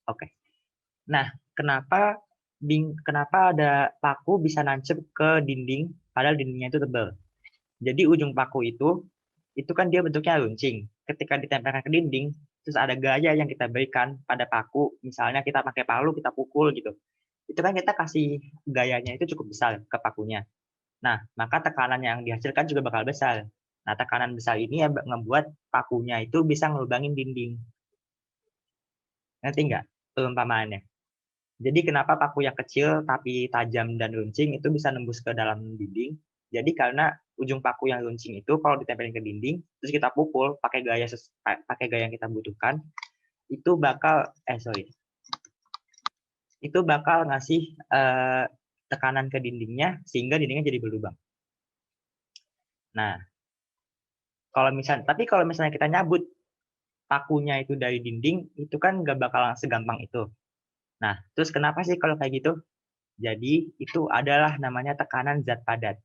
Oke. Nah, kenapa ada paku bisa nancep ke dinding, padahal dindingnya itu tebal? Jadi ujung paku itu kan dia bentuknya runcing. Ketika ditempelkan ke dinding, terus ada gaya yang kita berikan pada paku, misalnya kita pakai palu, kita pukul gitu. Itu kan kita kasih gayanya itu cukup besar ke pakunya. Nah, maka tekanan yang dihasilkan juga bakal besar. Nah, tekanan besar ini ya ngebuat pakunya itu bisa ngelubangin dinding. Ngerti nggak perumpamaannya? Jadi kenapa paku yang kecil tapi tajam dan runcing itu bisa nembus ke dalam dinding? Jadi karena ujung paku yang runcing itu kalau ditempelin ke dinding, terus kita pukul pakai gaya yang kita butuhkan, itu bakal ngasih tekanan ke dindingnya sehingga dindingnya jadi berlubang. Nah, kalau misalnya kita nyabut pakunya itu dari dinding, itu kan nggak bakal segampang itu. Nah, terus kenapa sih kalau kayak gitu? Jadi itu adalah namanya tekanan zat padat.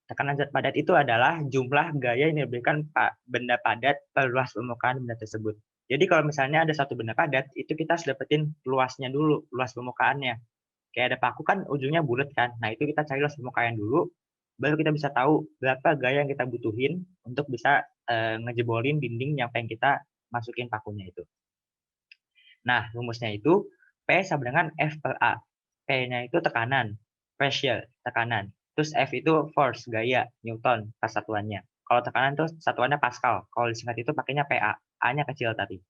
Tekanan zat padat itu adalah jumlah gaya yang diberikan benda padat per luas permukaan benda tersebut. Jadi kalau misalnya ada satu benda padat, itu kita harus dapetin luasnya dulu, luas permukaannya. Kayak ada paku kan ujungnya bulat kan. Nah, itu kita cari luas permukaan dulu, baru kita bisa tahu berapa gaya yang kita butuhin untuk bisa ngejebolin dinding yang pengen kita masukin pakunya itu. Nah, rumusnya itu P sama dengan F per A. P-nya itu tekanan, pressure, tekanan. Terus F itu force, gaya, Newton, satuannya. Kalau tekanan itu satuannya Pascal. Kalau disingkat itu pakainya PA. A-nya kecil tapi.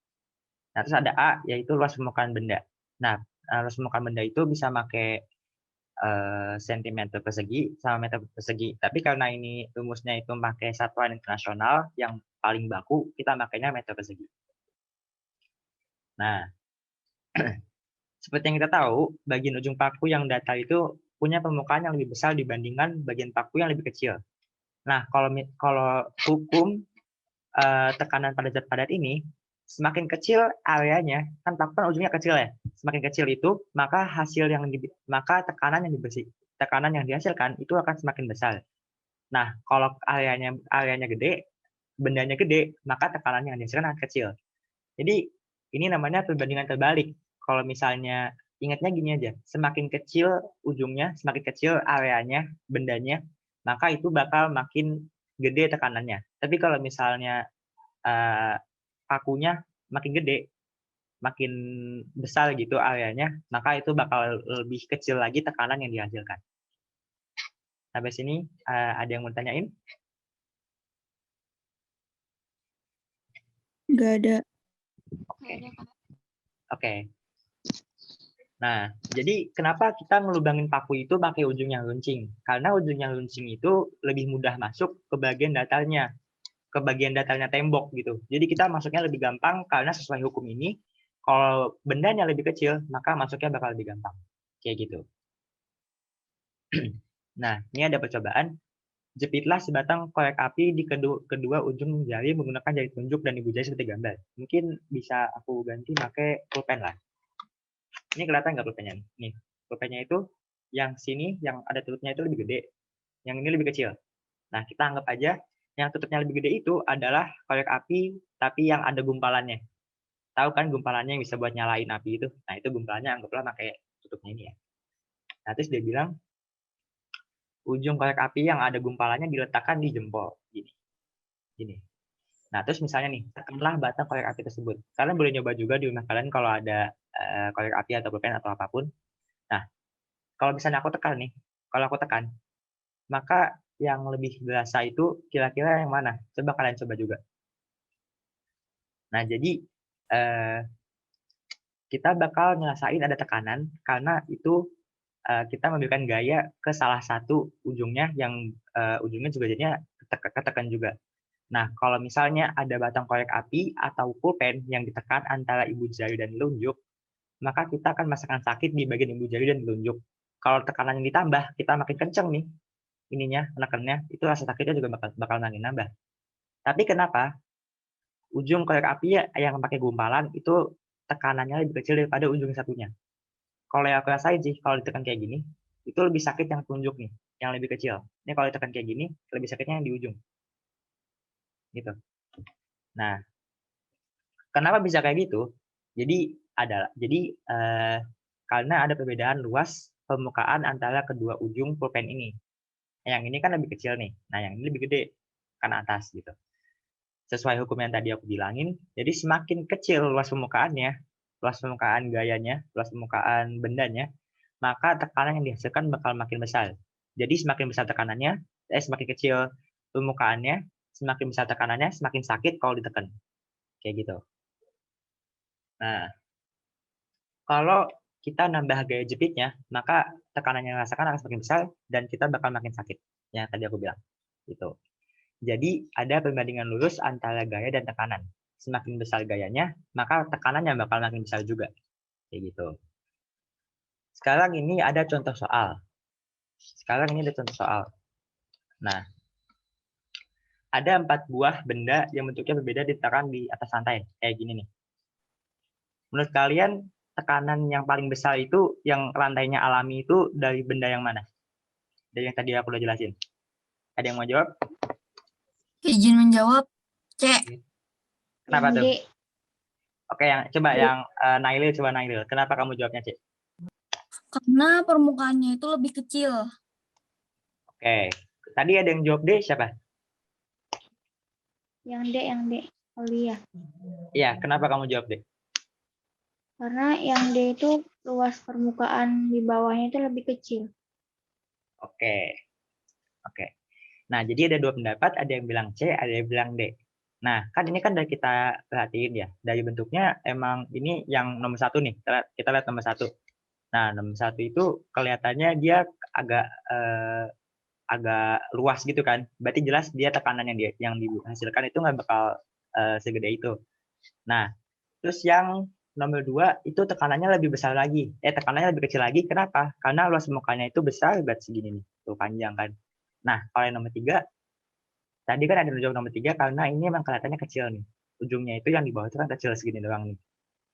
Nah, terus ada A, yaitu luas permukaan benda. Nah, luas permukaan benda itu bisa pakai sentimeter persegi sama meter persegi. Tapi karena ini rumusnya itu pakai satuan internasional yang paling baku, kita makainya meter persegi. Nah, seperti yang kita tahu, bagian ujung paku yang datar itu punya permukaan yang lebih besar dibandingkan bagian paku yang lebih kecil. Nah, kalau hukum tekanan pada zat padat ini, semakin kecil areanya, kan paku kan ujungnya kecil ya. Semakin kecil itu, maka tekanan yang dihasilkan itu akan semakin besar. Nah, kalau areanya gede, bendanya gede, maka tekanan yang dihasilkan akan kecil. Jadi ini namanya perbandingan terbalik. Kalau misalnya ingatnya gini aja, semakin kecil ujungnya, semakin kecil areanya, bendanya, maka itu bakal makin gede tekanannya. Tapi kalau misalnya pakunya makin gede, makin besar gitu areanya, maka itu bakal lebih kecil lagi tekanan yang dihasilkan. Sampai sini ada yang mau tanyain? Nggak ada. Oke. Nah, jadi kenapa kita ngelubangin paku itu pakai ujung yang runcing? Karena ujung yang runcing itu lebih mudah masuk ke bagian datarnya tembok gitu. Jadi kita masuknya lebih gampang karena sesuai hukum ini, kalau bendanya lebih kecil, maka masuknya bakal lebih gampang. Kayak gitu. Nah, ini ada percobaan. Jepitlah sebatang korek api di kedua ujung jari menggunakan jari telunjuk dan ibu jari seperti gambar. Mungkin bisa aku ganti pakai pulpen lah. Ini kelihatan nggak pulpennya? Nih, pulpennya itu yang sini, yang ada tutupnya itu lebih gede. Yang ini lebih kecil. Nah, kita anggap aja yang tutupnya lebih gede itu adalah korek api, tapi yang ada gumpalannya. Tahu kan gumpalannya yang bisa buat nyalain api itu? Nah, itu gumpalannya anggaplah pakai tutupnya ini ya. Nah, terus dia bilang, ujung korek api yang ada gumpalannya diletakkan di jempol. Gini. Gini. Nah, terus misalnya nih, tekanlah batang korek api tersebut. Kalian boleh nyoba juga di rumah kalian kalau ada korek api atau pulpen atau apapun. Nah, kalau misalnya aku tekan nih, kalau aku tekan, maka yang lebih berasa itu kira-kira yang mana? Coba kalian coba juga. Nah, jadi kita bakal ngerasain ada tekanan karena itu kita memberikan gaya ke salah satu ujungnya yang ujungnya juga jadinya ketekan juga. Nah, kalau misalnya ada batang korek api atau pulpen yang ditekan antara ibu jari dan telunjuk, maka kita akan merasakan sakit di bagian ibu jari dan telunjuk. Kalau tekanan yang ditambah, kita makin kenceng nih ininya, menekannya, itu rasa sakitnya juga bakal makin nambah. Tapi kenapa ujung korek api yang pakai gumpalan itu tekanannya lebih kecil daripada ujung satunya? Kalau yang aku rasain sih, kalau ditekan kayak gini, itu lebih sakit yang telunjuk nih, yang lebih kecil. Ini kalau ditekan kayak gini, lebih sakitnya yang di ujung. Gitu. Nah, kenapa bisa kayak gitu? Jadi Jadi karena ada perbedaan luas permukaan antara kedua ujung pulpen ini. Yang ini kan lebih kecil nih. Nah, yang ini lebih gede kan atas gitu. Sesuai hukum yang tadi aku bilangin, jadi semakin kecil luas permukaannya, luas permukaan gayanya, luas permukaan bendanya, maka tekanan yang dihasilkan bakal makin besar. Jadi semakin besar tekanannya, semakin kecil permukaannya, semakin besar tekanannya, semakin sakit kalau ditekan. Kayak gitu. Nah, kalau kita nambah gaya jepitnya, maka tekanan yang dirasakan akan semakin besar dan kita bakal makin sakit. Yang tadi aku bilang. Gitu. Jadi ada perbandingan lurus antara gaya dan tekanan. Semakin besar gayanya, maka tekanannya bakal makin besar juga. Kayak gitu. Sekarang ini ada contoh soal. Nah, ada 4 buah benda yang bentuknya berbeda ditekan di atas lantai. Kayak gini nih. Menurut kalian, tekanan yang paling besar itu yang lantainya alami itu dari benda yang mana? Dari yang tadi aku udah jelasin. Ada yang mau jawab? Izin menjawab, C. Kenapa Yang tuh? D. Oke, yang Nailil. Kenapa kamu jawabnya, C? Karena permukaannya itu lebih kecil. Oke. Tadi ada yang jawab D, siapa? Yang D. Aulia. Iya, kenapa kamu jawab D? Karena yang D itu luas permukaan di bawahnya itu lebih kecil. Oke. Nah, jadi ada 2 pendapat, ada yang bilang C, ada yang bilang D. Nah, kan ini kan dari kita perhatiin ya, dari bentuknya emang ini yang nomor 1 nih, kita lihat nomor 1. Nah, nomor 1 itu kelihatannya dia agak luas gitu kan, berarti jelas dia tekanan yang dihasilkan itu nggak bakal segede itu. Nah, terus yang nomor 2 itu tekanannya lebih besar lagi, tekanannya lebih kecil lagi, kenapa? Karena luas permukaannya itu besar banget segini nih, tuh panjang kan. Nah, kalau yang nomor 3, tadi kan ada ujung nomor 3 karena ini emang kelihatannya kecil nih. Ujungnya itu yang di bawah itu kan kecil segini doang nih.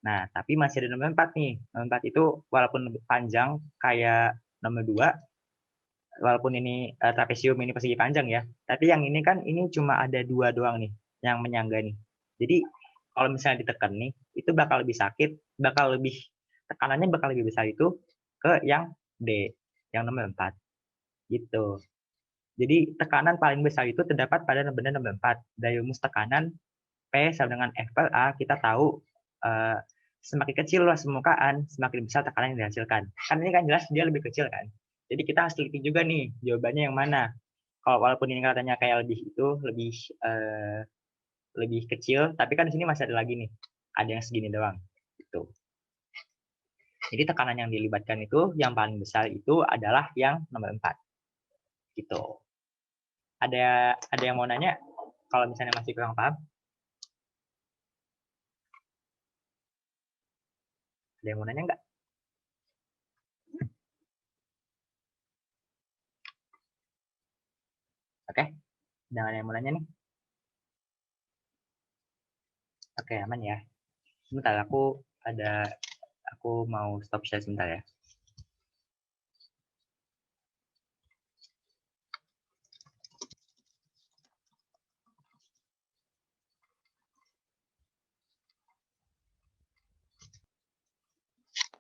Nah, tapi masih ada nomor 4 nih. Nomor 4 itu walaupun lebih panjang kayak nomor 2, walaupun ini trapesium ini persegi panjang ya, tapi yang ini kan ini cuma ada 2 doang nih yang menyangga nih. Jadi kalau misalnya ditekan nih, itu bakal lebih sakit, tekanannya bakal lebih besar itu ke yang D, yang nomor 4. Gitu. Jadi tekanan paling besar itu terdapat pada benda nomor 4. Dari rumus tekanan P sama dengan F per A, kita tahu semakin kecil luas permukaan, semakin besar tekanan yang dihasilkan. Kan ini kan jelas dia lebih kecil kan. Jadi kita harus teliti juga nih jawabannya yang mana. Kalau walaupun ini katanya kayak lebih kecil, tapi kan di sini masih ada lagi nih. Ada yang segini doang. Gitu. Jadi tekanan yang dilibatkan itu yang paling besar itu adalah yang nomor 4. Gitu. Ada yang mau nanya kalau misalnya masih kurang paham? Ada yang mau nanya nggak? Oke, jangan yang mau nanya nih. Oke, aman ya. Sebentar, aku mau stop share sebentar ya.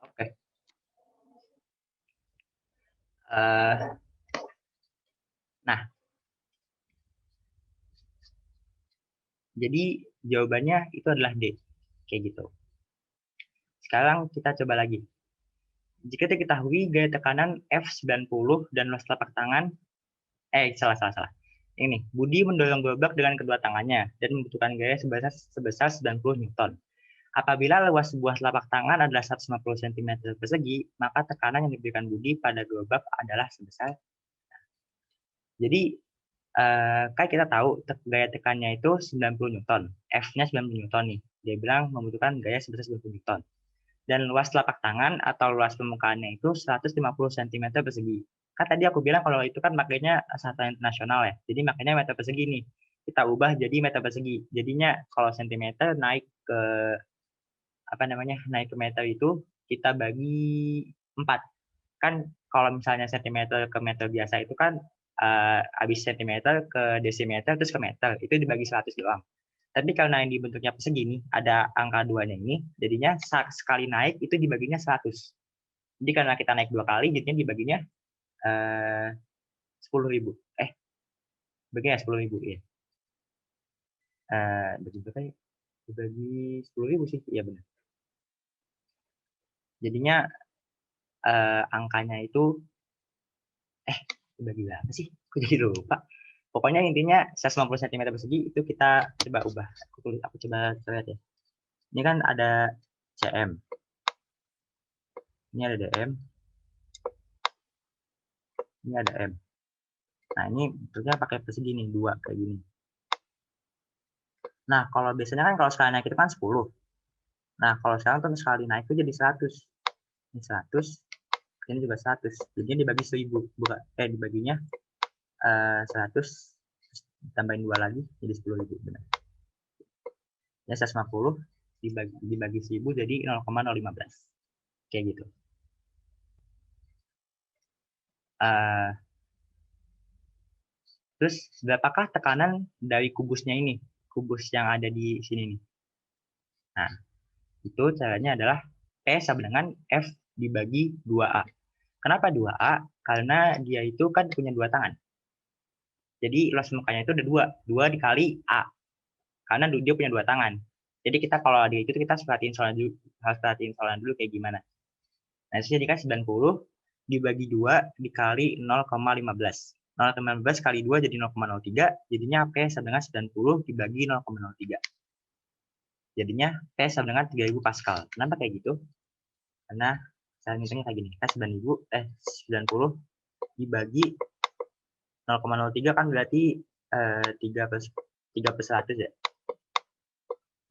Oke. Nah, jadi jawabannya itu adalah D. Kayak gitu. Sekarang kita coba lagi. Jika diketahui gaya tekanan F90 dan luas telapak tangan, salah. Ini, Budi mendorong gerobak dengan kedua tangannya dan membutuhkan gaya sebesar 90 Newton. Apabila luas sebuah telapak tangan adalah 150 cm persegi, maka tekanan yang diberikan Budi pada gerobak adalah sebesar. Jadi, kan kita tahu gaya tekannya itu 90 Newton. F-nya 90 Newton nih. Dia bilang membutuhkan gaya sebesar 90 Newton. Dan luas telapak tangan atau luas permukaannya itu 150 cm persegi. Kan tadi aku bilang kalau itu kan makanya satuan internasional ya. Jadi makanya meter persegi nih. Kita ubah jadi meter persegi. Jadinya kalau sentimeter naik ke meter itu kita bagi 4. Kan kalau misalnya sentimeter ke meter biasa itu kan habis sentimeter ke desimeter terus ke meter. Itu dibagi 100 doang. Tapi karena yang dibentuknya persegi nih, ada angka 2-nya ini, jadinya sekali naik itu dibaginya 100. Jadi karena kita naik 2 kali, jadinya dibaginya 10.000. Baginya 10.000 ya. Dibagi 10.000 sih, iya benar. Jadinya angkanya itu dibagi berapa sih? Aku jadi lupa. Pokoknya intinya 150 cm persegi itu kita coba ubah. Aku coba lihat ya. Ini kan ada CM. Ini ada DM. Ini ada M. Nah, ini bentuknya pakai persegi nih, 2 kayak gini. Nah, kalau biasanya kan kalau sekali naik itu kan 10. Nah, kalau sekarang tuh sekali naik itu jadi 100. Ini 100. Ini juga 100. Jadi dibagi 1000. Dibaginya 100 tambahin 2 lagi jadi 10.000 benar. Ya 150 dibagi 1000 jadi 0,015. Kayak gitu. Terus berapakah tekanan dari kubusnya ini? Kubus yang ada di sini nih. Nah, itu caranya adalah P sama dengan F dibagi 2A. Kenapa 2A? Karena dia itu kan punya 2 tangan. Jadi luas mukanya itu ada 2 dikali A. Karena dia punya 2 tangan. Jadi kita kalau di itu kita harus perhatiin soalnya dulu kayak gimana. Nah, itu jadikan 90 dibagi 2 dikali 0,15. 0,15 kali 2 jadi 0,03. Jadinya P sama dengan 90 dibagi 0,03. Jadinya P sama dengan 3000 Pascal. Kenapa kayak gitu? Karena saya ngitungnya kayak gini. 90 dibagi 0,03 kan berarti 3 per 100 ya.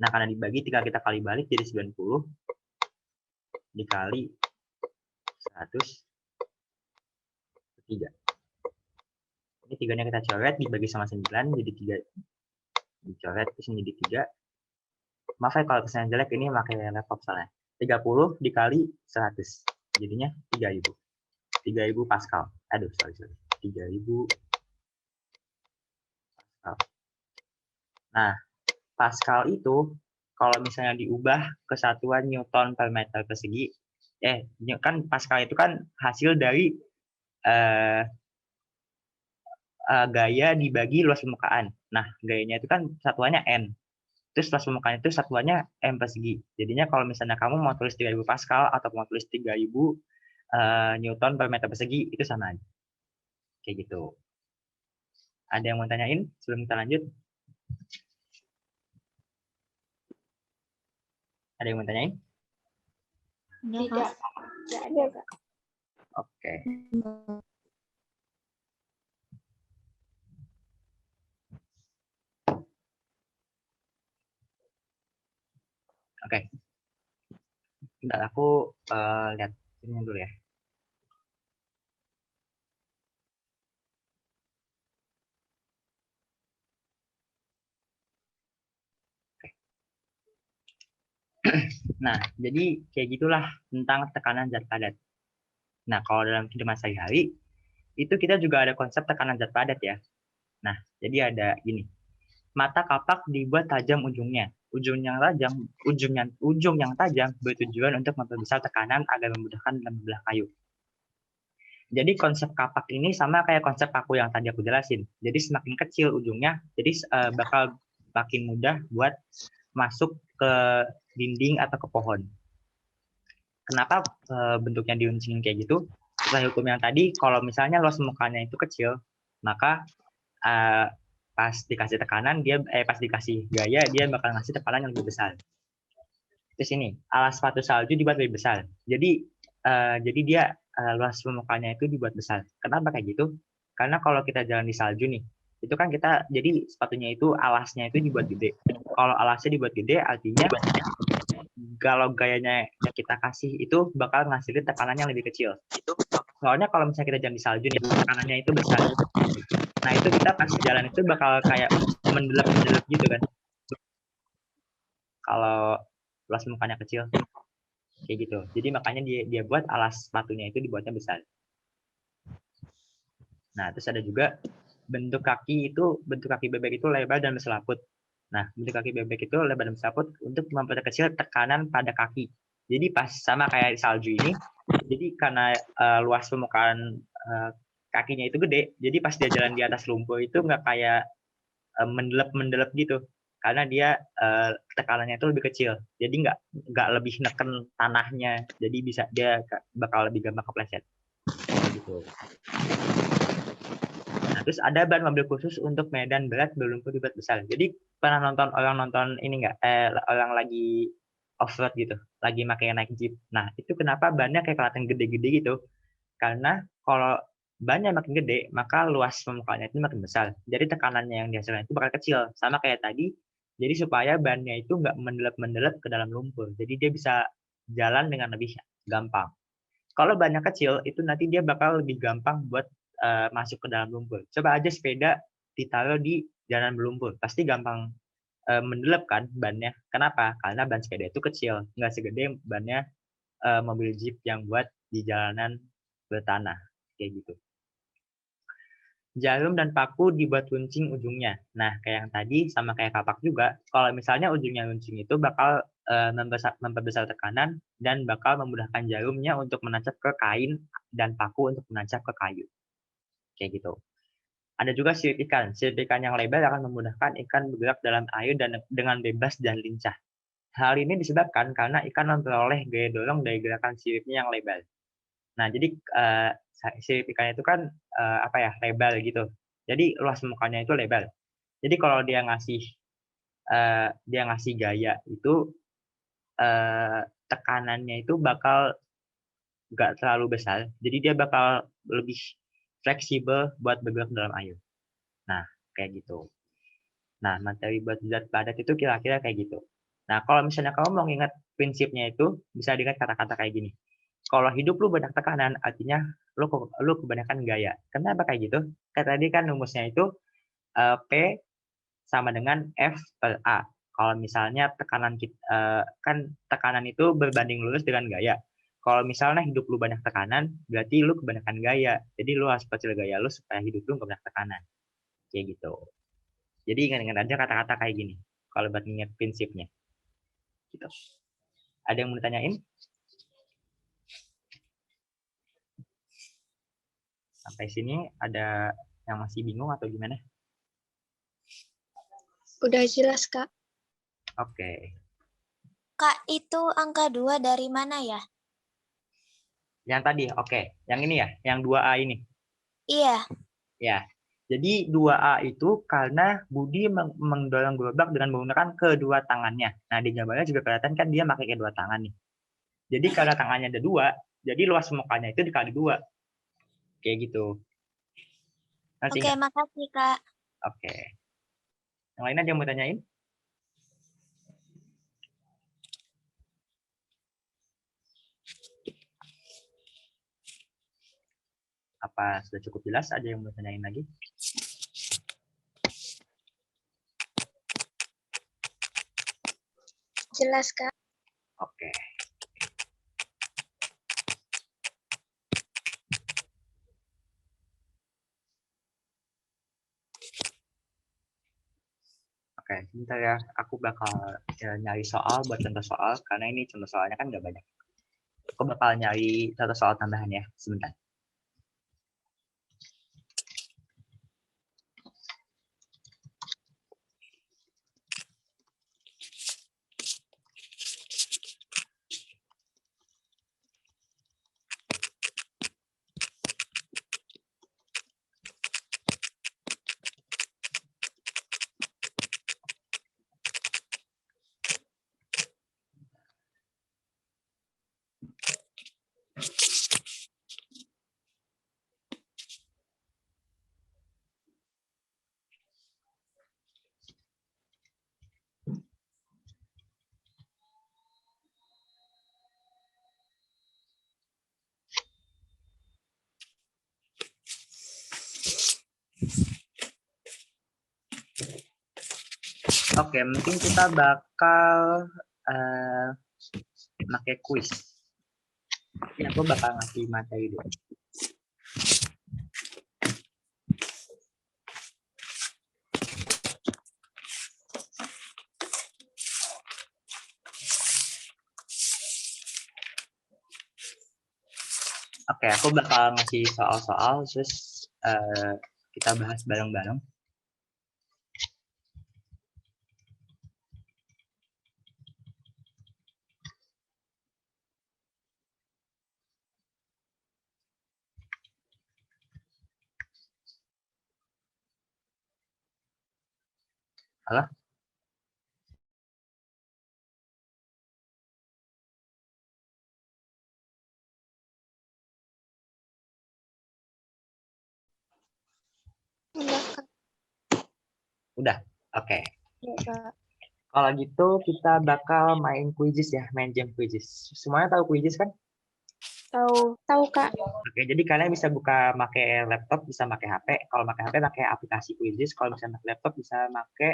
Nah, karena dibagi tinggal kita kali balik jadi 90 dikali 100 per 3. Ini 3-nya kita coret dibagi sama 9 jadi 3 dicoret terus menjadi 3. Maaf ya kalau kesannya jelek, ini pakai laptop soalnya. 30 dikali 100 jadinya 3000 Pascal. Aduh, sorry. 3000 Pascal. Nah, Pascal itu kalau misalnya diubah ke satuan Newton per meter persegi, kan Pascal itu kan hasil dari gaya dibagi luas permukaan. Nah, gayanya itu kan satuannya N. Terus luas permukaan itu satuannya M persegi. Jadinya kalau misalnya kamu mau tulis 3000 Pascal atau mau tulis 3000 Newton per meter persegi, itu sama aja. Kayak gitu. Ada yang mau tanyain sebelum kita lanjut? Ada yang mau tanyain? Tidak ada, Kak. Oke. Oke. Bentar, aku lihat ini dulu ya. Nah, jadi kayak gitulah tentang tekanan zat padat. Nah, kalau dalam kehidupan sehari-hari, itu kita juga ada konsep tekanan zat padat ya. Nah, jadi ada gini. Mata kapak dibuat tajam ujungnya. Ujung yang tajam bertujuan untuk memperbesar tekanan agar memudahkan dalam membelah kayu. Jadi konsep kapak ini sama kayak konsep paku yang tadi aku jelasin. Jadi semakin kecil ujungnya, jadi bakal makin mudah buat masuk ke dinding atau ke pohon. Kenapa bentuknya diuncingin kayak gitu? Sesuai hukum yang tadi, kalau misalnya luas mukanya itu kecil, maka pas dikasih tekanan pas dikasih gaya dia bakal ngasih tekanan yang lebih besar. Terus ini alas sepatu salju dibuat lebih besar. Jadi dia luas permukaannya itu dibuat besar. Kenapa kayak gitu? Karena kalau kita jalan di salju nih, itu kan jadi sepatunya itu alasnya itu dibuat gede. Kalau alasnya dibuat gede, artinya kalau gayanya yang kita kasih itu bakal ngasilin tekanan yang lebih kecil. Soalnya kalau misalnya kita jalan di salju nih, tekanannya itu besar. Nah, itu kita pas jalan itu bakal kayak mendelep gitu kan. Kalau luas mukanya kecil. Kayak gitu. Jadi makanya dia buat alas sepatunya itu dibuatnya besar. Nah, terus ada juga bentuk kaki bebek itu lebar dan berselaput. Nah, bentuk kaki bebek itu lebar dan besaput untuk memperkecil tekanan pada kaki. Jadi pas sama kayak salju ini, jadi karena luas permukaan kakinya itu gede, jadi pas dia jalan di atas lumpur itu nggak kayak mendelep gitu, karena dia tekanannya itu lebih kecil, jadi nggak lebih neken tanahnya, jadi dia bakal lebih gampang kepleset. Gitu. Nah, terus ada ban mobil khusus untuk medan berat berlumpur di batu besar. Jadi pernah orang nonton ini nggak? Orang lagi off-road gitu, lagi naik jeep. Nah, itu kenapa bannya kayak kelihatan gede-gede gitu? Karena kalau bannya makin gede, maka luas permukaannya itu makin besar. Jadi tekanannya yang dihasilkan itu bakal kecil. Sama kayak tadi, jadi supaya bannya itu nggak mendelep-mendelep ke dalam lumpur. Jadi dia bisa jalan dengan lebih gampang. Kalau bannya kecil, itu nanti dia bakal lebih gampang buat masuk ke dalam lumpur. Coba aja sepeda ditaruh di jalan berlumpur, pasti gampang mendelep kan bannya. Kenapa? Karena ban sepeda itu kecil, nggak segede bannya mobil jeep yang buat di jalanan bertanah, kayak gitu. Jarum dan paku dibuat runcing ujungnya. Nah, kayak yang tadi sama kayak kapak juga, kalau misalnya ujungnya runcing itu bakal memperbesar tekanan dan bakal memudahkan jarumnya untuk menancap ke kain dan paku untuk menancap ke kayu. Kayak gitu. Ada juga sirip ikan. Sirip ikan yang lebar akan memudahkan ikan bergerak dalam air dan dengan bebas dan lincah. Hal ini disebabkan karena ikan memperoleh gaya dorong dari gerakan siripnya yang lebar. Nah, jadi sirip ikan itu kan lebar gitu. Jadi luas mukanya itu lebar. Jadi kalau dia ngasih gaya itu tekanannya itu bakal nggak terlalu besar. Jadi dia bakal lebih fleksibel buat bergerak dalam air. Nah, kayak gitu. Nah, materi buat zat padat itu kira-kira kayak gitu. Nah, kalau misalnya kamu mau ingat prinsipnya itu, bisa diingat kata-kata kayak gini. Kalau hidup lu banyak tekanan, artinya lu kebanyakan gaya. Kenapa kayak gitu? Kayak tadi kan rumusnya itu P sama dengan F per A. Kalau misalnya tekanan itu berbanding lurus dengan gaya. Kalau misalnya hidup lu banyak tekanan, berarti lu kebanyakan gaya. Jadi lu harus perkecil gaya lu supaya hidup lu nggak banyak tekanan. Kayak gitu. Jadi ingat-ingat aja kata-kata kayak gini. Kalau buat ingat prinsipnya. Gitu. Ada yang mau ditanyain? Sampai sini ada yang masih bingung atau gimana? Udah jelas, Kak. Oke. Kak, itu angka 2 dari mana ya? Yang tadi, oke. Yang ini ya, yang 2A ini. Iya. Ya. Jadi 2A itu karena Budi mendorong gerobak dengan menggunakan kedua tangannya. Nah, di gambarnya juga kelihatan kan dia pakai kedua tangan nih. Jadi karena tangannya ada 2, jadi luas mukanya itu dikali 2. Kayak gitu. Oke, makasih, Kak. Oke. Yang lain ada yang mau tanyain? Apa sudah cukup jelas? Ada yang mau tanyain lagi? Jelas, Kak. Oke. Oke, sebentar ya. Aku bakal nyari soal buat contoh soal, karena ini contoh soalnya kan nggak banyak. Aku bakal nyari satu soal tambahan ya, sebentar. Oke, mungkin kita bakal pakai kuis. Ya, aku bakal ngasih materi dulu. Oke, aku bakal ngasih soal-soal, terus kita bahas bareng-bareng. Halo? Udah, Kak. Udah? Oke. Ya, Kak. Kalau gitu kita bakal main quizzes ya, main game quizzes. Semuanya tahu quizzes kan? Tahu, Kak. Oke, jadi kalian bisa buka pakai laptop, bisa pakai HP. Kalau pakai HP pakai aplikasi quizzes, kalau bisa pakai laptop bisa pakai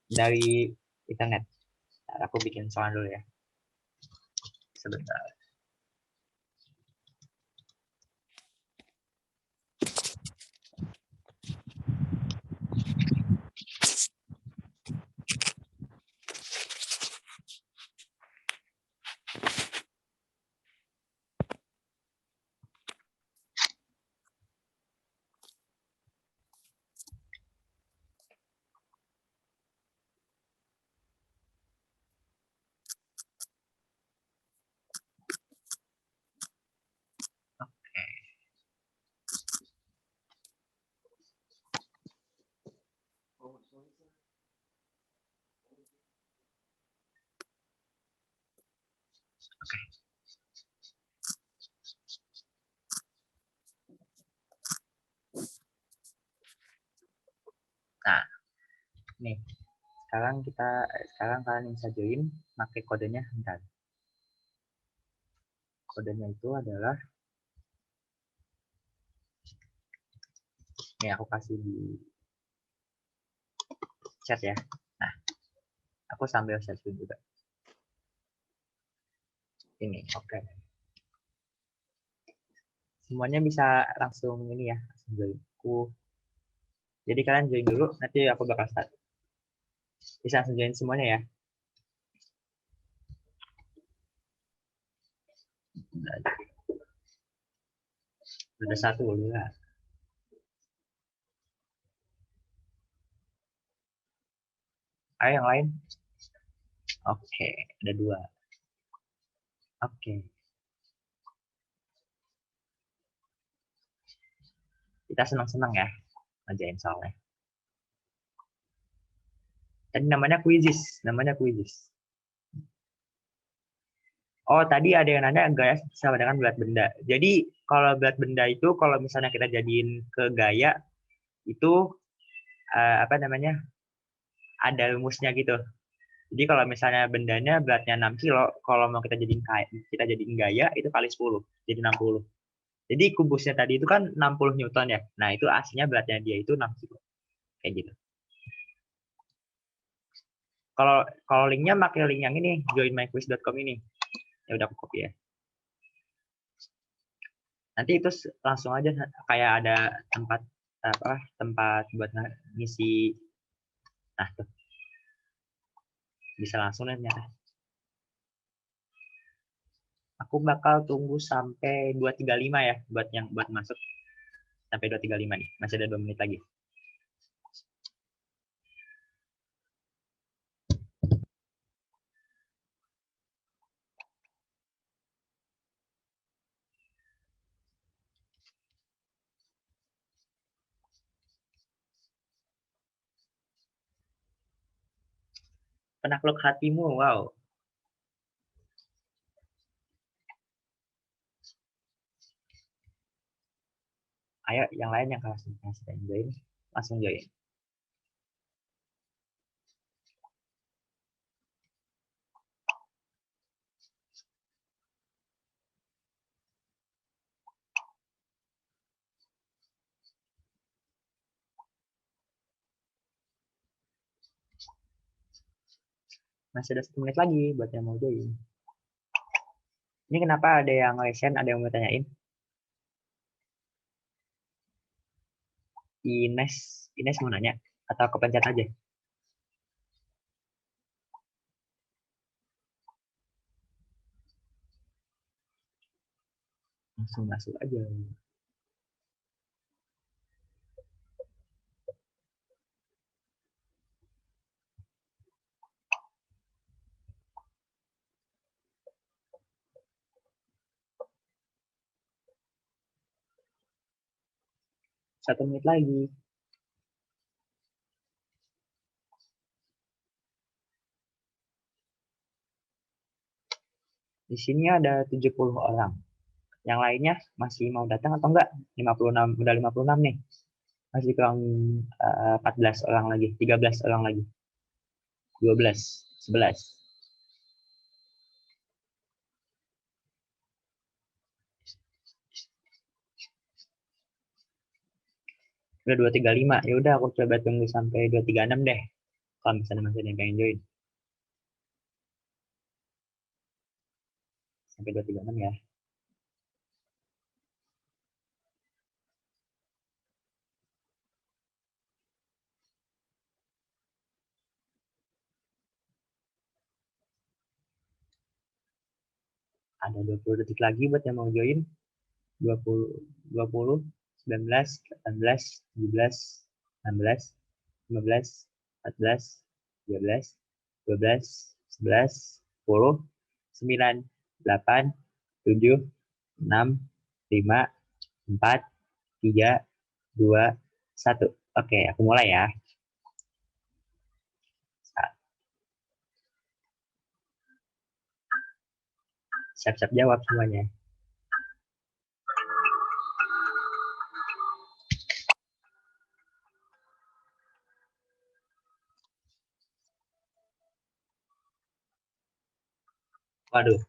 dari internet. Nah, aku bikin soal dulu ya. Sebentar. Nah, nih. Sekarang kalian bisa join pakai kodenya bentar. Kodenya itu adalah nih aku kasih di chat ya. Nah, aku sambil share screen juga. Ini, oke. Semuanya bisa langsung ini ya, langsung join. Jadi kalian join dulu, nanti aku bakal start. Bisa langsung join semuanya ya. Udah satu ya. Ayo yang lain. Oke, ada 2. Oke. Kita senang-senang ya ngerjain soalnya. Tadi namanya quizzes. Oh, tadi ada yang nanya gaya sama dengan berat benda. Jadi kalau berat benda itu kalau misalnya kita jadiin ke gaya itu apa namanya? Ada rumusnya gitu. Jadi kalau misalnya bendanya beratnya 6 kilo, kalau mau kita jadiin gaya itu kali 10, jadi 60. Jadi kubusnya tadi itu kan 60 Newton ya. Nah, itu aslinya beratnya dia itu 6 kilo. Kayak gitu. Kalau linknya pakai link yang ini, joinmyquiz.com ini. Ya udah aku copy ya. Nanti itu langsung aja kayak ada tempat buat ngisi. Nah, tuh. Bisa langsung ya ternyata. Aku bakal tunggu sampai 2.35 ya buat masuk. Sampai 2.35 nih. Masih ada 2 menit lagi. Penakluk hatimu, wow. Ayo yang lain yang sedang join, langsung join. Masih ada 1 menit lagi buat yang mau join. Ini kenapa ada yang lesen, ada yang mau tanyain? Ines mau nanya atau kepencet aja? Langsung masuk aja. Satu menit lagi. Di sini ada 70 orang. Yang lainnya masih mau datang atau enggak? 56, udah 56 nih. Masih kurang 14 orang lagi, 13 orang lagi. 12, 11. Udah 235. Ya udah aku coba tunggu sampai 236 deh. Kalau misalnya masih ada yang pengen join. Sampai 236 ya. Ada 20 detik lagi buat yang mau join. 20, 20, 19, 18, 17, 16, 15, 14, 13, 12, 11, 10, 9, 8, 7, 6, 5, 4, 3, 2, 1. Oke, aku mulai ya. Siap-siap jawab semuanya. Waduh.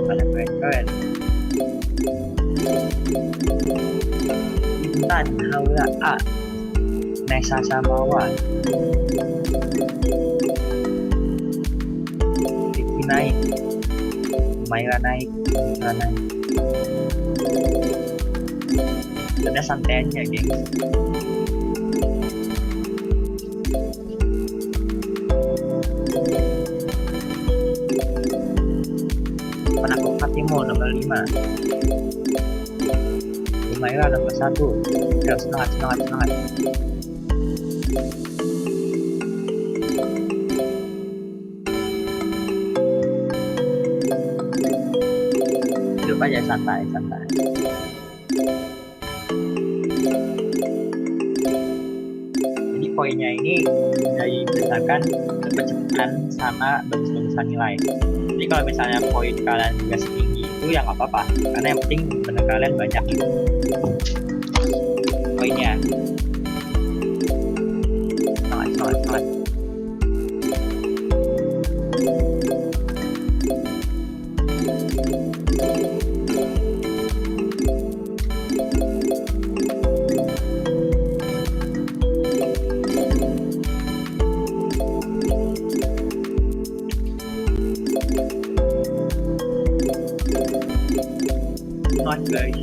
Pada keren-keren. Intan, Haula A, Nesa Samawa, Vicky naik, Maira naik, Maira naik. Udah santai aja, geng. Penakut Fatimo nomor 5. Maira nomor 1. Ayo, semangat. Hidup aja santai. Jadi poinnya ini dari berdasarkan kecepatan sama bagus-bagusan nilai. Jadi kalau misalnya poin kalian juga setinggi itu ya nggak apa-apa, karena yang penting benar kalian banyak gitu poinnya. Semangat. Guys.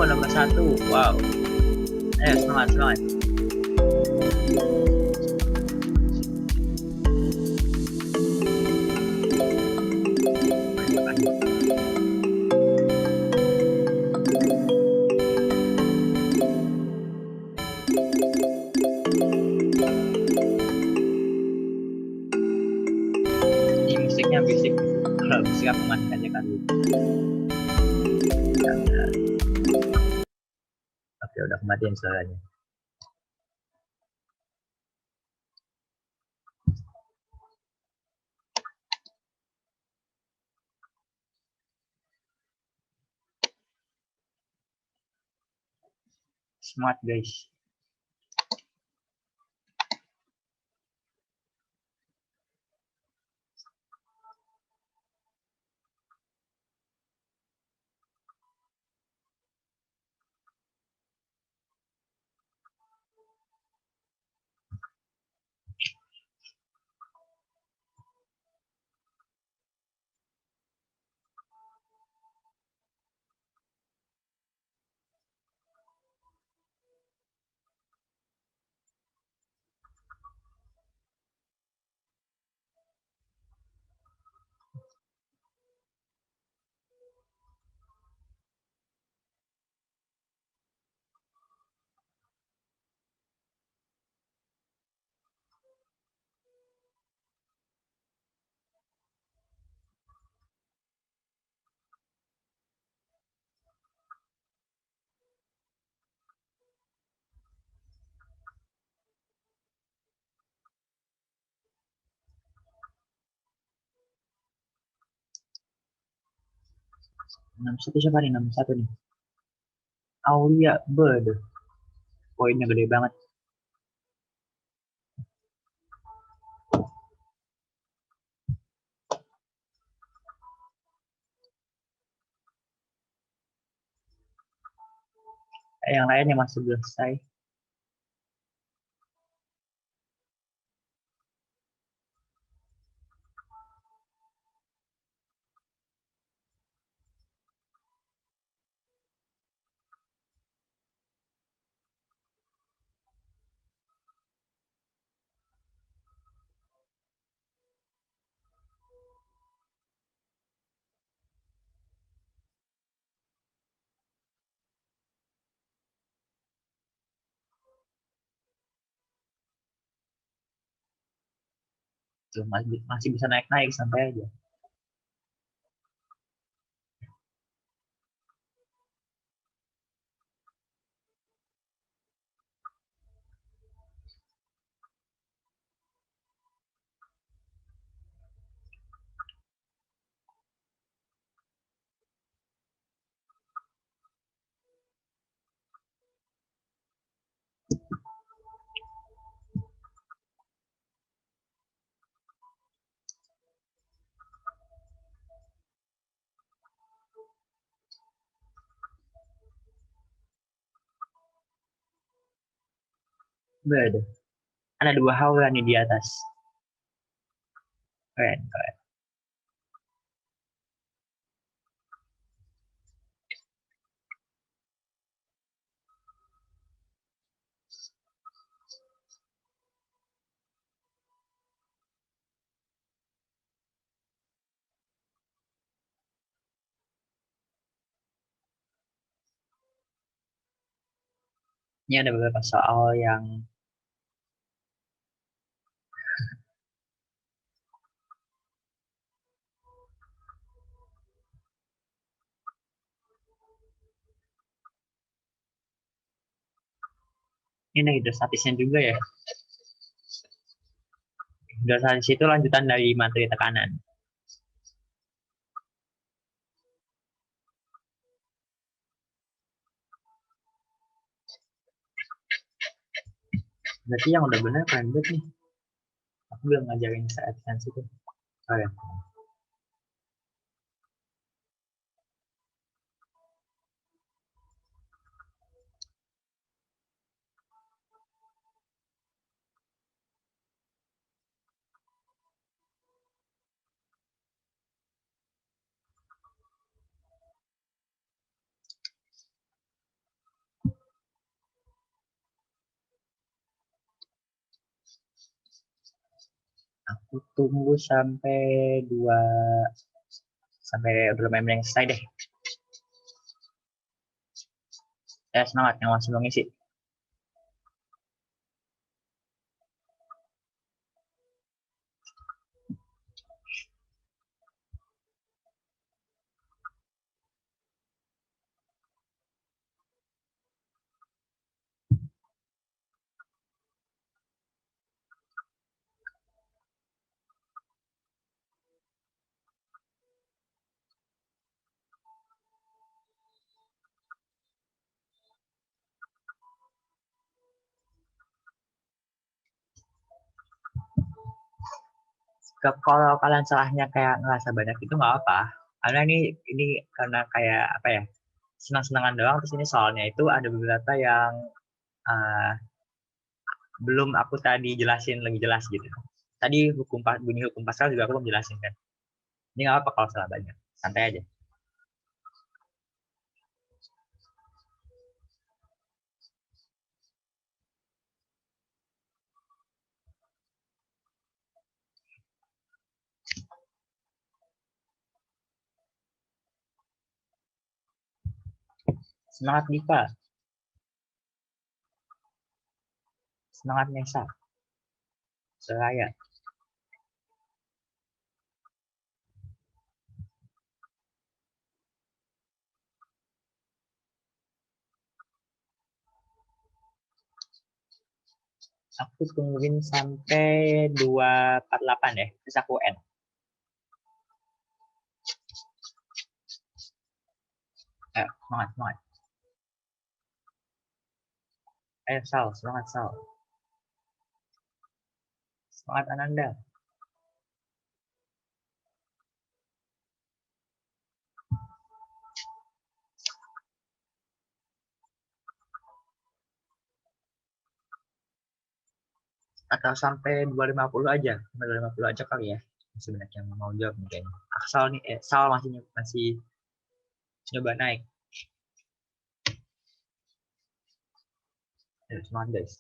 nomor 1. Wow. Ayo semangat. Ini musiknya bisik. Kalau bisik aku matikan aja kali. Oke, udah kematian suaranya. Smart guys. Nomor 1 siapa nih? Nomor 1 nih. Aulia Bird. Poinnya gede banget. Yang lain yang masih belum selesai. Tuh, masih bisa naik-naik sampai aja. Bird. Ada 2 haula nih di atas. Keren. Ini ada beberapa soal yang ini hidrostatisnya juga ya. Hidrostatis itu lanjutan dari materi tekanan. Berarti yang udah benar keren banget nih. Aku belum ngajarin saat itu. Oh ya. Tunggu sampai udah lumayan yang selesai deh. Semangat yang masih mau ngisi. Kalau kalian salahnya kayak ngerasa banyak itu nggak apa, karena ini karena kayak apa ya, senang-senangan doang. Terus ini soalnya itu ada beberapa yang uh, belum aku tadi jelasin lebih jelas gitu. Tadi bunyi hukum Pascal juga aku belum jelasin kan. Ini nggak apa kalau salah banyak, santai aja. Semangat Diva, semangat Nesa, Seraya. Aku tungguin sampai 248 ya, terus aku end. Semangat. Sal, semangat Sal. Semangat Ananda. Atau sampai 250 aja, sampai 250 aja kali ya. Sebenarnya yang mau jawab mungkin. Sal nih, Sal masih coba naik. Semangat guys.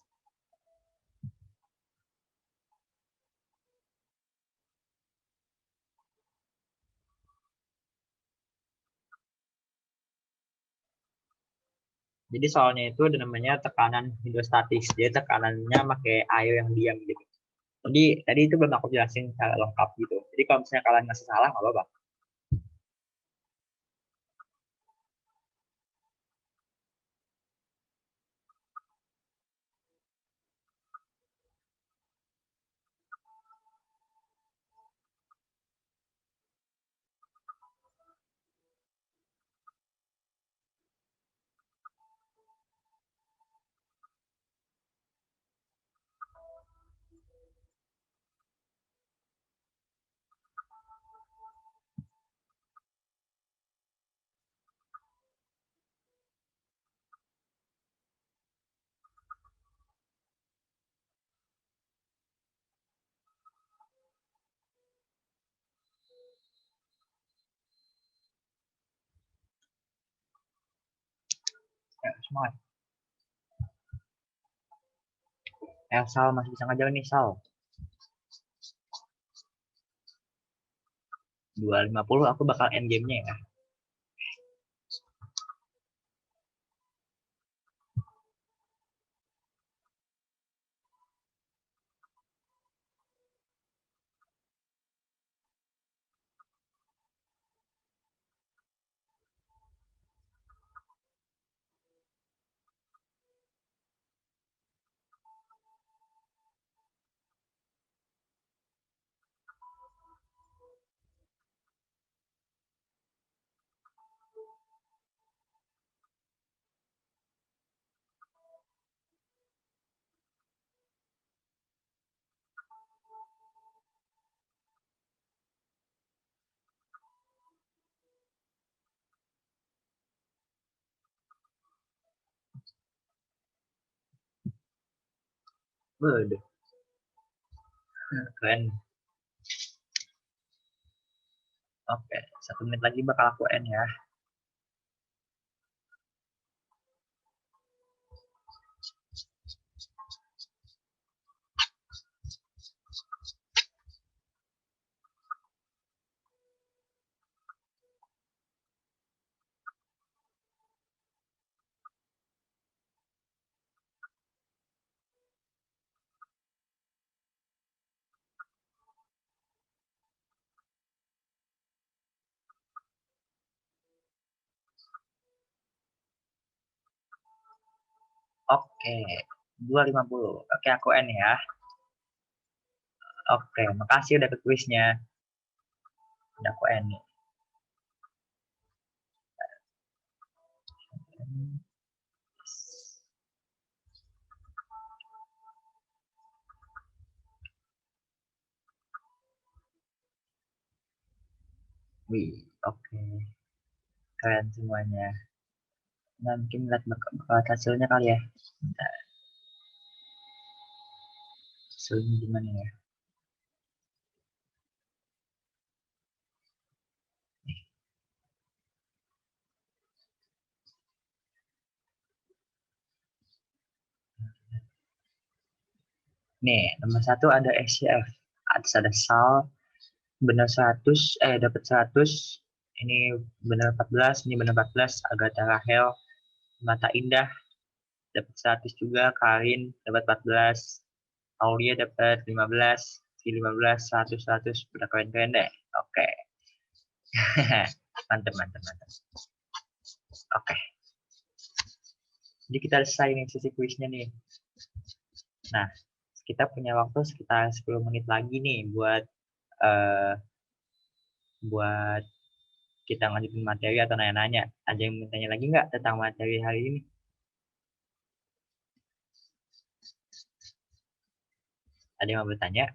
Jadi soalnya itu ada namanya tekanan hidrostatis. Jadi tekanannya pakai air yang diam gitu. Jadi tadi itu belum aku jelasin secara lengkap gitu. Jadi kalau misalnya kalian masih salah nggak apa-apa. Ya, semangat. Sal masih bisa ngajar nih Sal. 250 aku bakal end game-nya ya. Waduh, keren. Oke, 1 menit lagi bakal aku end ya. Oke, 250. Oke, aku N ya. Oke, makasih udah ke kuisnya. Udah aku N nih. Wih, oke. Keren semuanya. Nah, mungkin lihat bakal hasilnya kali ya. Bentar. Hasilnya gimana ya? Nih, nomor 1 ada SCF. Atas ada Sal, benar 100, dapat 100. Ini benar 14, ini benar 14. Agatha Rahel, Mata Indah, dapat 100 juga. Karin, dapat 14. Aulia dapat 15. 15, 100, 100. Udah keren-keren deh. Oke. Mantap, mantap, mantap. Oke. Jadi kita selesai nih sesi kuisnya nih. Nah, kita punya waktu sekitar 10 menit lagi nih buat kita lanjutin materi atau nanya-nanya. Ada yang mau tanya lagi nggak tentang materi hari ini? Ada yang mau bertanya?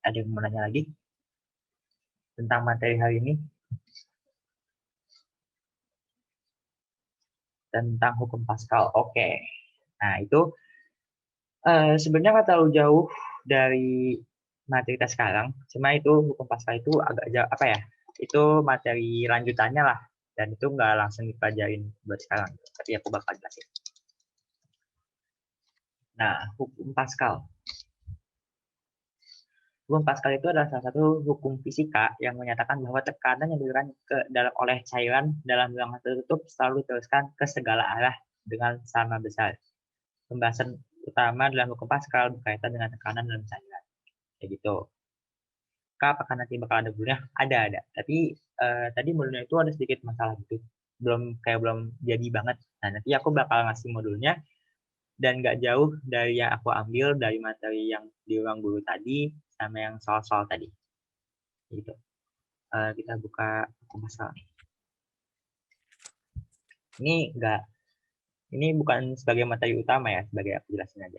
Ada yang mau nanya lagi tentang materi hari ini? Tentang hukum Pascal. Oke. Nah, itu sebenarnya nggak terlalu jauh dari materi kita sekarang. Cuma itu hukum Pascal itu agak jauh, apa ya? Itu materi lanjutannya lah. Dan itu nggak langsung dipelajarin buat sekarang. Tapi aku bakal jelasin. Nah, hukum Pascal. Hukum Pascal itu adalah salah satu hukum fisika yang menyatakan bahwa tekanan yang diberikan oleh cairan dalam ruangan tertutup selalu diteruskan ke segala arah dengan sama besar. Pembahasan utama dalam hukum Pascal berkaitan dengan tekanan dalam cairan. Kayak gitu. Apakah nanti bakal ada modulnya? Ada. Tapi tadi modulnya itu ada sedikit masalah gitu. Belum jadi banget. Nah, nanti aku bakal ngasih modulnya dan nggak jauh dari yang aku ambil dari materi yang di ruang guru tadi sama yang soal-soal tadi. Gitu. Kita buka hukum Pascal. Ini bukan sebagai materi utama ya, sebagai aku jelasin aja.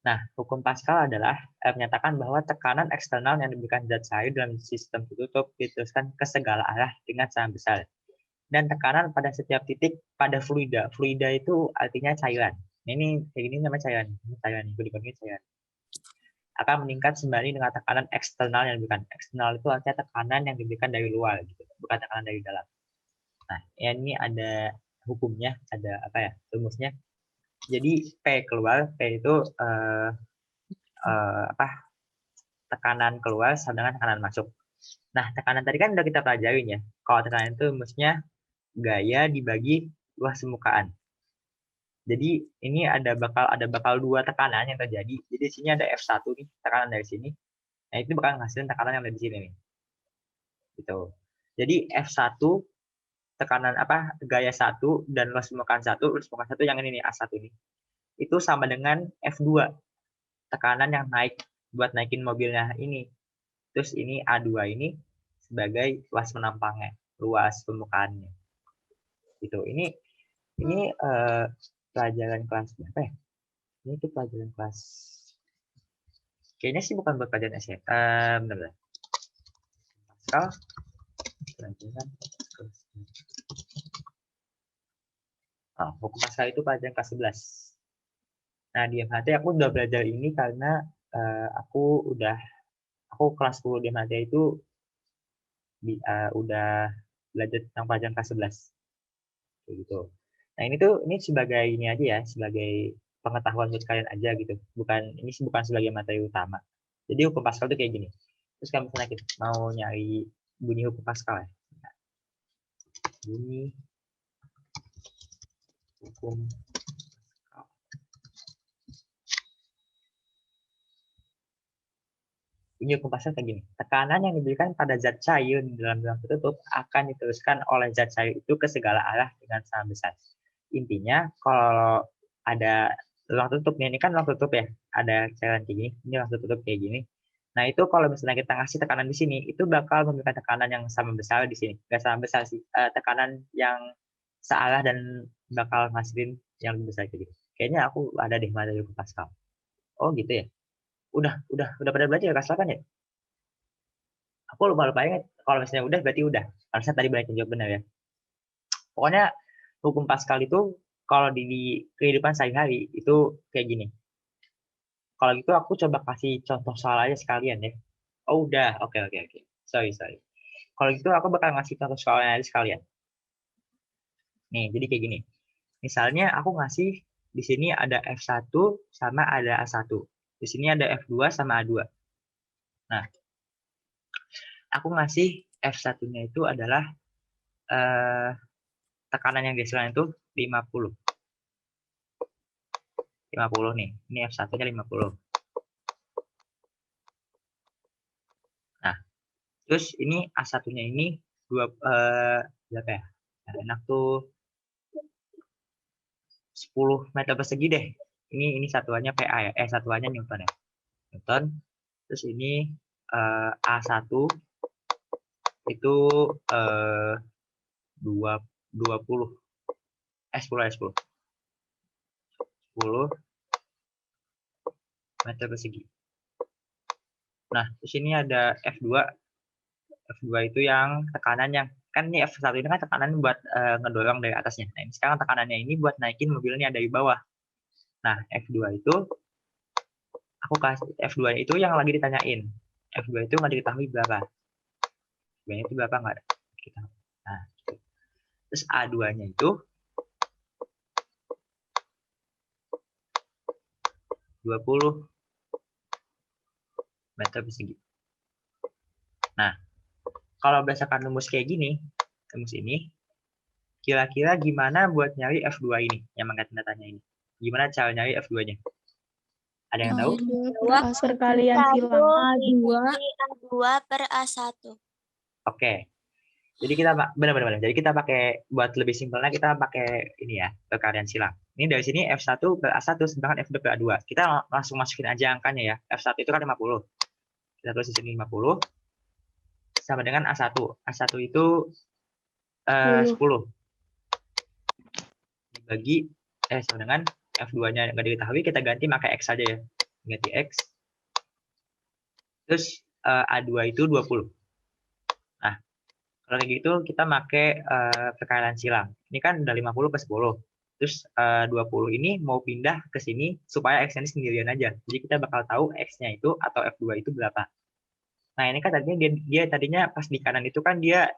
Nah, hukum Pascal adalah menyatakan bahwa tekanan eksternal yang diberikan zat cair dalam sistem tertutup diteruskan ke segala arah dengan sangat besar. Dan tekanan pada setiap titik pada fluida. Fluida itu artinya cairan. Ini kayak gini namanya cairan. Ini cairan, itu dipanggil cairan. Akan meningkat sembari dengan tekanan eksternal yang diberikan. Eksternal itu artinya tekanan yang diberikan dari luar, gitu, bukan tekanan dari dalam. Nah, ini ada hukumnya, ada apa ya, rumusnya. Jadi P keluar, P itu tekanan keluar sama dengan tekanan masuk. Nah, tekanan tadi kan udah kita pelajarin ya. Kalau tekanan itu rumusnya gaya dibagi luas permukaan. Jadi ini ada bakal dua tekanan yang terjadi. Jadi di sini ada F1 nih, tekanan dari sini. Nah, itu bakal menghasilkan tekanan yang ada di sini nih. Gitu. Jadi F1 tekanan gaya 1 dan luas permukaan 1 yang ini nih A1 ini. Itu sama dengan F2 tekanan yang naik buat naikin mobilnya ini. Terus ini A2 ini sebagai luas penampangnya, luas permukaannya. Gitu. Ini pelajaran kelas berapa ya? Ini tuh pelajaran kelas kayaknya sih bukan buat pelajaran SMA, bener. Pascal pelajaran hukum Pascal itu pelajaran kelas 11. Nah, di MHT aku udah belajar ini karena aku kelas 10 di MHT itu udah belajar tentang pelajaran kelas 11. Kayak gitu. Nah, ini sebagai ini aja ya, sebagai pengetahuan buat kalian aja gitu. Ini bukan sebagai materi utama. Jadi hukum Pascal itu kayak gini. Terus kalau misalnya kita mau nyari bunyi hukum Pascal ya. Bunyi hukum Pascal. Ini hukum pascal kayak gini. Tekanan yang diberikan pada zat cair di dalam ruang tertutup akan diteruskan oleh zat cair itu ke segala arah dengan sama besar. Intinya kalau ada ruang tertutup nih, ini kan ruang tertutup ya, ada cairan kayak gini, ini ruang tertutup kayak gini. Nah itu kalau misalnya kita ngasih tekanan di sini, itu bakal memberikan tekanan yang sama besar di sini. Nggak sama besar sih, tekanan yang searah dan bakal ngasilin yang lebih besar kayak gitu. Kayaknya aku ada deh materi hukum Pascal. Oh gitu ya. Udah pada belajar ya Pascal kan ya? Aku lupa ingat. Kalau misalnya udah berarti udah. Harusnya tadi banyak yang jawab benar ya. Pokoknya hukum Pascal itu kalau di kehidupan sehari-hari itu kayak gini. Kalau gitu aku coba kasih contoh soal aja sekalian ya. Oh udah, oke. Sorry. Kalau gitu aku bakal ngasih contoh soalnya aja sekalian. Nih, jadi kayak gini. Misalnya aku ngasih di sini ada F1 sama ada A1. Di sini ada F2 sama A2. Nah, aku ngasih F1-nya itu adalah tekanan yang dihasilkan itu 50. 50 nih. Ini F1-nya 50. Nah, terus ini A1-nya ini berapa ya? Nah, enak tuh 10 meter persegi deh. Ini satuannya PA ya. Satuannya Newton ya. Newton. Terus ini A1 itu 20 10 meter persegi. Nah, di sini ada F2. F2 itu yang tekanan yang kan ini F1 ini kan tekanan buat ngedorong dari atasnya. Nah, ini sekarang tekanannya ini buat naikin mobilnya dari bawah. Nah, F2 itu aku kasih F2 itu yang lagi ditanyain. F2 itu nggak diketahui berapa. F2 itu berapa nggak kita. Nah, terus A2-nya itu 20 meter persegi. Nah, kalau berdasarkan rumus kayak gini, rumus ini, kira-kira gimana buat nyari F2 ini, yang mengangkat tanda-tanya ini? Gimana cara nyari F2-nya? Ada yang tahu? Perkalian silang. A2. A2 per A1. Oke. Jadi kita benar-benar. Jadi kita pakai buat lebih simpelnya kita pakai ini ya, perkalian silang. Ini dari sini F1 per A1 sedangkan F2 per A2. Kita langsung masukin aja angkanya ya. F1 itu kan 50. Kita tulis di sini 50 sama dengan A1. A1 itu 10. Dibagi sama dengan F2-nya nggak diketahui, kita ganti pakai X aja ya. Ganti X. Terus A2 itu 20. Nah, kalau kayak gitu kita pakai perkalian silang. Ini kan udah 50 per 10. Terus 20 ini mau pindah ke sini supaya X-nya sendirian aja. Jadi kita bakal tahu X-nya itu atau F2 itu berapa. Nah, ini kan tadinya dia tadinya pas di kanan itu kan dia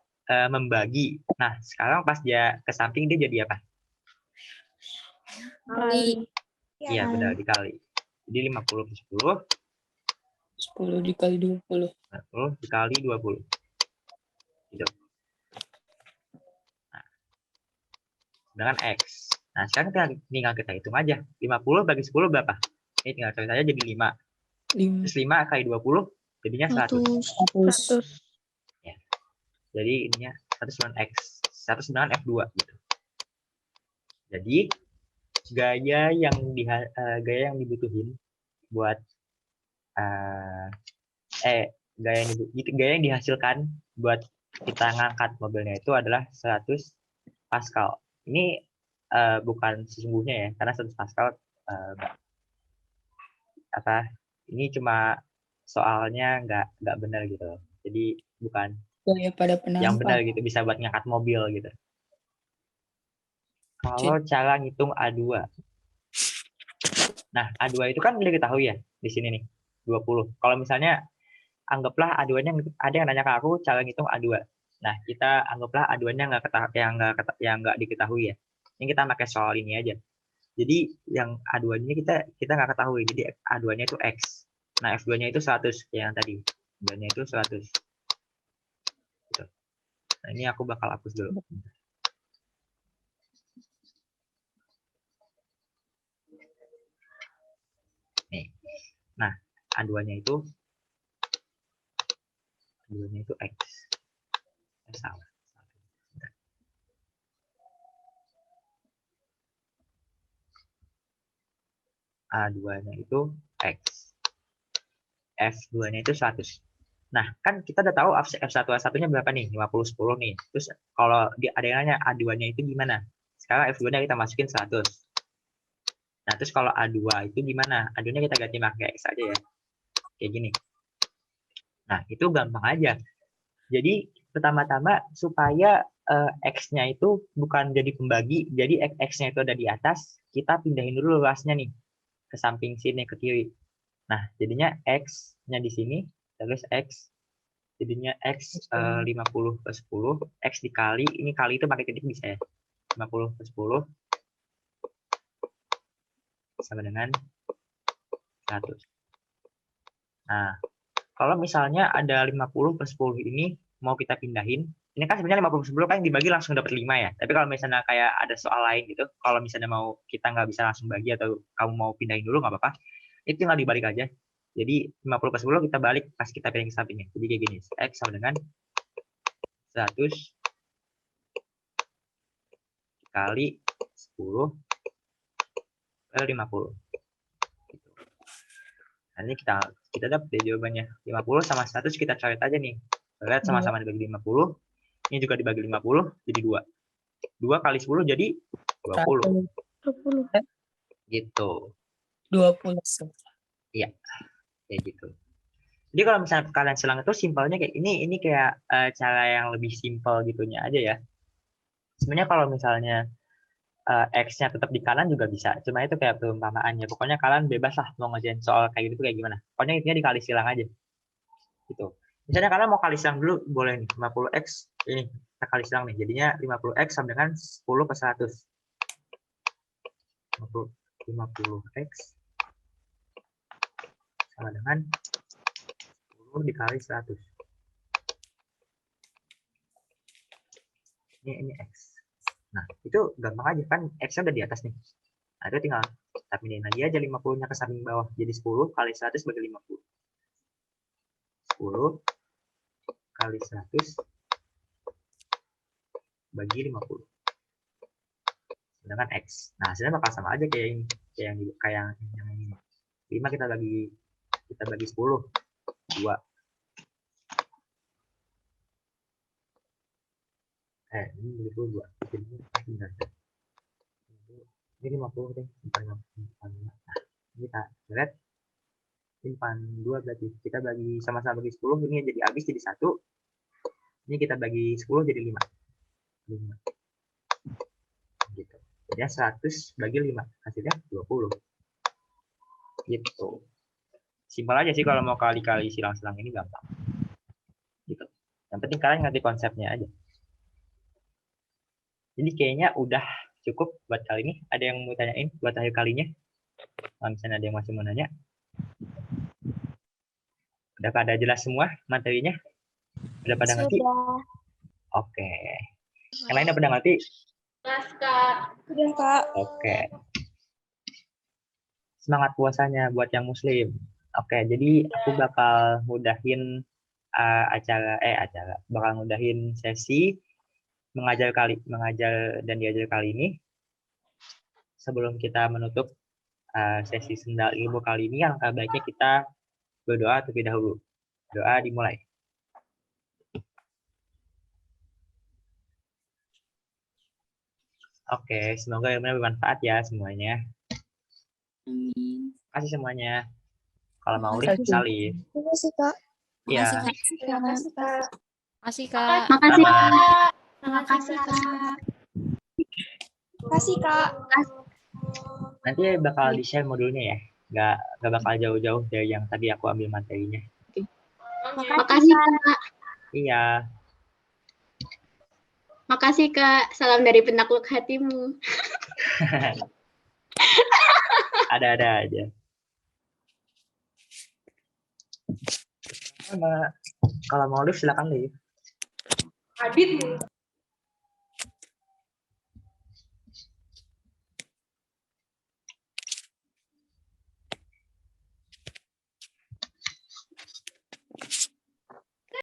membagi. Nah, sekarang pas dia ke samping dia jadi apa? Kali. Iya, benar, dikali. Jadi 50 per 10. 10 dikali 20. 10 dikali 20. Gitu. Nah, dengan X. Nah, sekarang tinggal kita hitung aja. 50 bagi 10 berapa? Ini tinggal cari saja jadi 5. 5. Terus 5 kali 20 jadinya 100. 100. Ya. Jadi ininya 100 dengan X. 100 dengan F2 gitu. Jadi gaya yang dibutuhin buat gaya yang dihasilkan buat kita ngangkat mobilnya itu adalah 100 Pascal. Ini bukan sesungguhnya ya, karena 100 Pascal ini cuma soalnya nggak benar gitu. Jadi bukan Gaya pada yang benar penampak. gitu, bisa buat ngangkat mobil gitu. Kalau cara ngitung A2. Nah, A2 itu kan udah diketahui ya di sini nih, 20. Kalau misalnya anggaplah A2-nya ada yang nanya ke aku cara ngitung A2. Nah, kita anggaplah A2-nya yang nggak diketahui ya. Ini kita pakai soal ini aja. Jadi yang A2-nya kita nggak ketahui. Jadi A2-nya itu X. Nah, F2-nya itu 100 yang tadi. F2-nya itu 100. Gitu. Nah, ini aku bakal hapus dulu. Nih. Nah, A2-nya itu A2-nya itu X. Salah. A2-nya itu X. F2-nya itu 100. Nah, kan kita udah tahu F1 A1-nya berapa nih? 50, 10 nih. Terus kalau ada yang nanya A2-nya itu gimana? Sekarang F2-nya kita masukin 100. Nah, terus kalau A2 itu gimana? A2-nya kita ganti pakai X aja ya. Kayak gini. Nah, itu gampang aja. Jadi, pertama-tama supaya X-nya itu bukan jadi pembagi, jadi X-nya itu ada di atas, kita pindahin dulu luasnya nih ke samping sini, ke kiri. Nah, jadinya X-nya di sini, terus X, jadinya X 50 ke 10, X dikali, ini kali itu pakai titik bisa ya, 50 ke 10, sama dengan 100. Nah, kalau misalnya ada 50 per 10 ini, mau kita pindahin, ini kan sebenarnya 50 per 10 kan dibagi langsung dapat 5 ya, tapi kalau misalnya kayak ada soal lain gitu, kalau misalnya mau kita nggak bisa langsung bagi atau kamu mau pindahin dulu nggak apa-apa, itu tinggal dibalik aja. Jadi 50 per 10 kita balik pas kita pindahin ke sampingnya. Jadi kayak gini, X sama dengan 100 kali 10 per 50. Gitu. Nah, ini kita dapat jawabannya. 50 sama 100 kita coret aja nih. Lihat sama-sama dibagi 50. Ini juga dibagi 50 jadi 2. 2 kali 10 jadi 20. 20. Gitu. 20. Iya. Kayak gitu. Jadi kalau misalnya kalian silang itu simpelnya kayak ini kayak cara yang lebih simpel gitunya aja ya. Sebenarnya kalau misalnya X-nya tetap di kanan juga bisa. Cuma itu kayak perumpamaannya. Pokoknya kalian bebas lah mau ngerjain soal kayak gitu kayak gimana. Pokoknya intinya dikali silang aja. Gitu. Misalnya kalian mau kali silang dulu, boleh nih. 50X, ini kita kali silang nih. Jadinya 50X sama dengan 10 per 100. 50X sama dengan 10 dikali 100. Ini X. Nah, itu gampang aja kan, X-nya udah di atas nih. Nah, itu tinggal kita pindahin lagi aja 50-nya ke samping bawah. Jadi 10 kali 100 bagi 50. 10 kali 100 bagi 50. Sedangkan X. Nah, hasilnya bakal sama aja kayak ini. Kayak yang ini. 5 kita bagi 10. 2. Ini bagi 2. Ini 50 deh. Nah, ini kita lihat. Ini 2 berarti. Kita bagi sama-sama bagi 10. Ini jadi habis jadi 1. Ini kita bagi 10 jadi 5. 5. Gitu. Jadi 100 bagi 5. Hasilnya 20. Gitu. Simpel aja sih kalau mau kali-kali silang-silang ini gampang. Gitu. Yang penting kalian ngerti konsepnya aja. Jadi kayaknya udah cukup buat kali ini. Ada yang mau tanyain buat akhir kalinya? Kalau misalnya ada yang masih mau nanya. Udah pada jelas semua materinya? Udah pada ngerti? Oke. Yang lain udah pada ngerti? Mas, Kak. Udah, Kak. Oke. Semangat puasanya buat yang muslim. Oke, jadi aku bakal mudahin bakal mudahin sesi mengajar dan diajar kali ini. Sebelum kita menutup sesi sendal ilmu kali ini, alangkah baiknya kita berdoa terlebih dahulu. Doa dimulai. Oke, semoga ilmunya bermanfaat ya semuanya. Amin. Terima kasih semuanya. Kalau mau Terima kasih. salin. Terima kasih, Kak. Iya. Terima kasih, Kak. Makasih, Kak. Makasih, Sama. Kak. Terima kasih, Kak. Terima kasih, Kak. Nanti bakal di-share modulnya ya. Nggak bakal jauh-jauh dari yang tadi aku ambil materinya. Makasih, Kak. Iya. Makasih, Kak. Salam dari penakluk hatimu. Ada-ada aja. Sama. Kalau mau live silakan live. Adit.